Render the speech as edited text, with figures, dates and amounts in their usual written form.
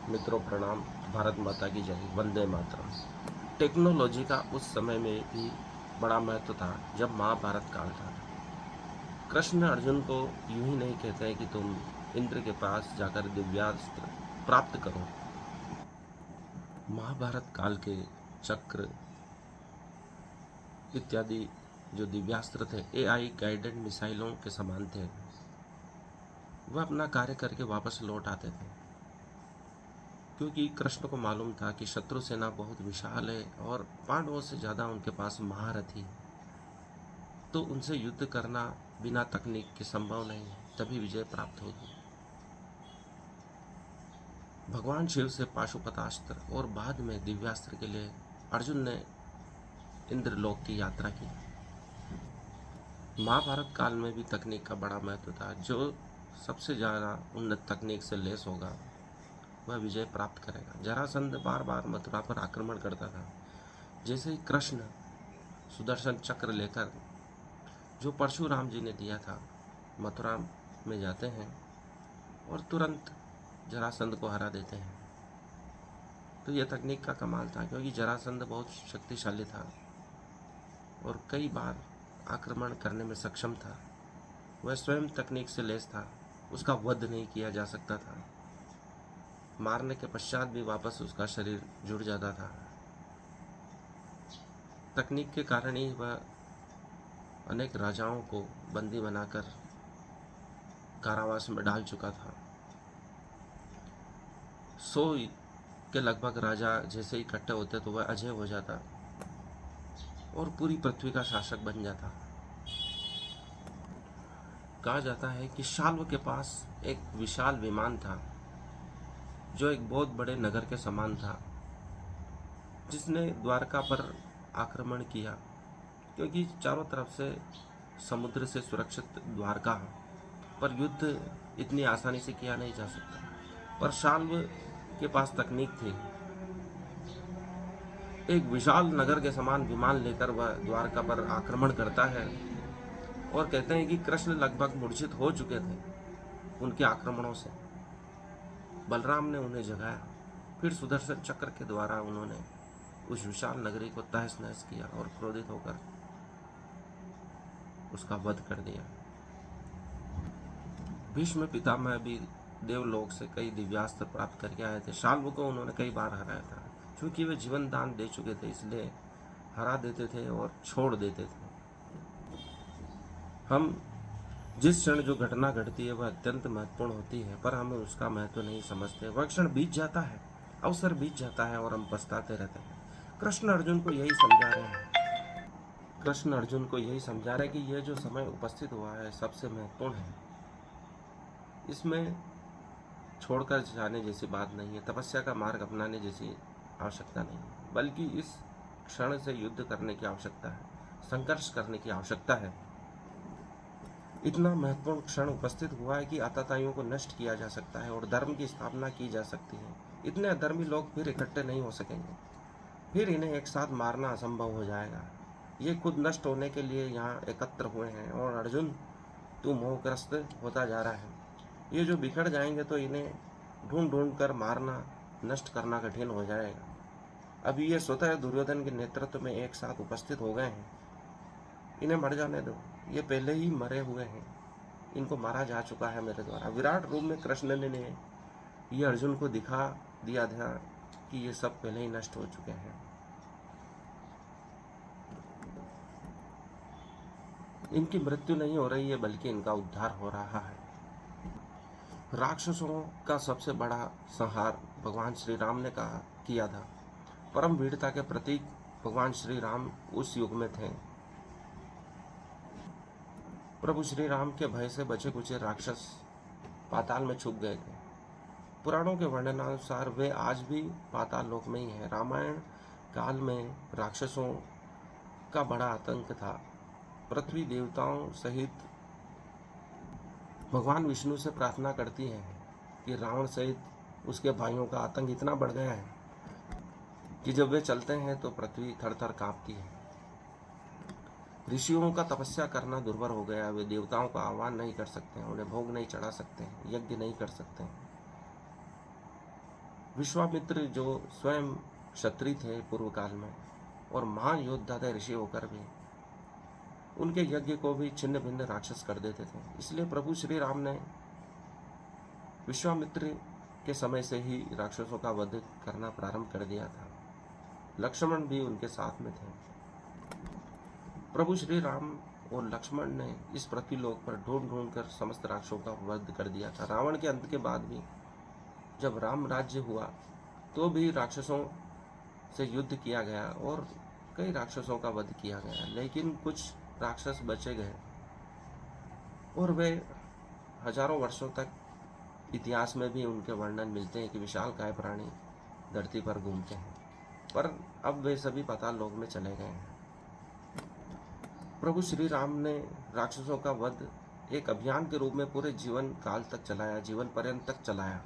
मित्रों प्रणाम। भारत माता की जय, वंदे मातरम। टेक्नोलॉजी का उस समय में भी बड़ा महत्व था जब महाभारत काल था। कृष्ण अर्जुन को यूं ही नहीं कहते हैं कि तुम इंद्र के पास जाकर दिव्यास्त्र प्राप्त करो। महाभारत काल के चक्र इत्यादि जो दिव्यास्त्र थे एआई गाइडेड मिसाइलों के समान थे। वह अपना कार्य करके वापस लौट आते थे, क्योंकि कृष्ण को मालूम था कि शत्रु सेना बहुत विशाल है और पांडवों से ज़्यादा उनके पास महारथी है, तो उनसे युद्ध करना बिना तकनीक के संभव नहीं है, तभी विजय प्राप्त होगी। भगवान शिव से पाशुपतास्त्र और बाद में दिव्यास्त्र के लिए अर्जुन ने इंद्रलोक की यात्रा की। महाभारत काल में भी तकनीक का बड़ा महत्व था। जो सबसे ज़्यादा उन्नत तकनीक से लेस होगा वह विजय प्राप्त करेगा। जरासंध बार बार मथुरा पर आक्रमण करता था। जैसे ही कृष्ण सुदर्शन चक्र लेकर, जो परशुराम जी ने दिया था, मथुरा में जाते हैं और तुरंत जरासंध को हरा देते हैं। तो यह तकनीक का कमाल था, क्योंकि जरासंध बहुत शक्तिशाली था और कई बार आक्रमण करने में सक्षम था। वह स्वयं तकनीक से लैस था, उसका वध नहीं किया जा सकता था। मारने के पश्चात भी वापस उसका शरीर जुड़ जाता था। तकनीक के कारण ही वह अनेक राजाओं को बंदी बनाकर कारावास में डाल चुका था। 100 के लगभग राजा जैसे इकट्ठे होते तो वह अजय हो जाता और पूरी पृथ्वी का शासक बन जाता। कहा जाता है कि शाल्व के पास एक विशाल विमान था, जो एक बहुत बड़े नगर के समान था, जिसने द्वारका पर आक्रमण किया, क्योंकि चारों तरफ से समुद्र से सुरक्षित द्वारका है, पर युद्ध इतनी आसानी से किया नहीं जा सकता। पर शाल्व के पास तकनीक थी। एक विशाल नगर के समान विमान लेकर वह द्वारका पर आक्रमण करता है और कहते हैं कि कृष्ण लगभग मूर्छित हो चुके थे उनके आक्रमणों से। बलराम ने उन्हें जगाया, फिर सुदर्शन चक्र के द्वारा उन्होंने उस विशाल नगरी को तहस नहस किया और क्रोधित होकर उसका वध कर दिया। भीष्म पितामह भी देवलोक से कई दिव्यास्त्र प्राप्त करके आए थे। शाल्व को उन्होंने कई बार हराया था। चूंकि वे जीवन दान दे चुके थे, इसलिए हरा देते थे और छोड़ देते थे। हम जिस क्षण जो घटना घटती है वह अत्यंत महत्वपूर्ण होती है, पर हम उसका महत्व नहीं समझते। वह क्षण बीत जाता है, अवसर बीत जाता है और हम पछताते रहते हैं। कृष्ण अर्जुन को यही समझा रहे हैं। कृष्ण अर्जुन को यही समझा रहे हैं कि यह जो समय उपस्थित हुआ है सबसे महत्वपूर्ण है। इसमें छोड़कर जाने जैसी बात नहीं है, तपस्या का मार्ग अपनाने जैसी आवश्यकता नहीं है, बल्कि इस क्षण से युद्ध करने की आवश्यकता है, संघर्ष करने की आवश्यकता है। इतना महत्वपूर्ण क्षण उपस्थित हुआ है कि आतताइयों को नष्ट किया जा सकता है और धर्म की स्थापना की जा सकती है। इतने अधर्मी लोग फिर इकट्ठे नहीं हो सकेंगे, फिर इन्हें एक साथ मारना असंभव हो जाएगा। ये खुद नष्ट होने के लिए यहाँ एकत्र हुए हैं और अर्जुन तू मोहग्रस्त होता जा रहा है। ये जो बिखर जाएंगे तो इन्हें ढूंढ ढूंढ कर मारना, नष्ट करना कठिन हो जाएगा। अभी ये स्वतः दुर्योधन के नेतृत्व में एक साथ उपस्थित हो गए हैं, इन्हें मर जाने दो। ये पहले ही मरे हुए हैं, इनको मारा जा चुका है मेरे द्वारा। विराट रूप में कृष्ण ने ये अर्जुन को दिखा दिया था कि ये सब पहले ही नष्ट हो चुके हैं। इनकी मृत्यु नहीं हो रही है, बल्कि इनका उद्धार हो रहा है। राक्षसों का सबसे बड़ा संहार भगवान श्री राम ने किया था। परम वीरता के प्रतीक भगवान श्री राम उस युग में थे। प्रभु श्री राम के भय से बचे कुचे राक्षस पाताल में छुप गए थे। पुराणों के वर्णनानुसार वे आज भी पाताल लोक में ही हैं। रामायण काल में राक्षसों का बड़ा आतंक था। पृथ्वी देवताओं सहित भगवान विष्णु से प्रार्थना करती है कि रावण सहित उसके भाइयों का आतंक इतना बढ़ गया है कि जब वे चलते हैं तो पृथ्वी थर थर कांपती है। ऋषियों का तपस्या करना दुर्भर हो गया। वे देवताओं का आह्वान नहीं कर सकते हैं, उन्हें भोग नहीं चढ़ा सकते हैं, यज्ञ नहीं कर सकते हैं। विश्वामित्र जो स्वयं क्षत्रिय थे पूर्व काल में और महान योद्धा थे ऋषि होकर भी, उनके यज्ञ को भी छिन्न भिन्न राक्षस कर देते थे। इसलिए प्रभु श्री राम ने विश्वामित्र के समय से ही राक्षसों का वध करना प्रारंभ कर दिया था। लक्ष्मण भी उनके साथ में थे। प्रभु श्री राम और लक्ष्मण ने इस पृथ्वीलोक पर ढूंढ ढूंढ कर समस्त राक्षसों का वध कर दिया था। रावण के अंत के बाद भी जब राम राज्य हुआ तो भी राक्षसों से युद्ध किया गया और कई राक्षसों का वध किया गया, लेकिन कुछ राक्षस बचे गए और वे हजारों वर्षों तक इतिहास में भी उनके वर्णन मिलते हैं कि विशालकाय प्राणी धरती पर घूमते हैं, पर अब वे सभी पाताल लोक में चले गए हैं। प्रभु श्री राम ने राक्षसों का वध एक अभियान के रूप में पूरे जीवन काल तक चलाया, जीवन पर्यंत तक चलाया।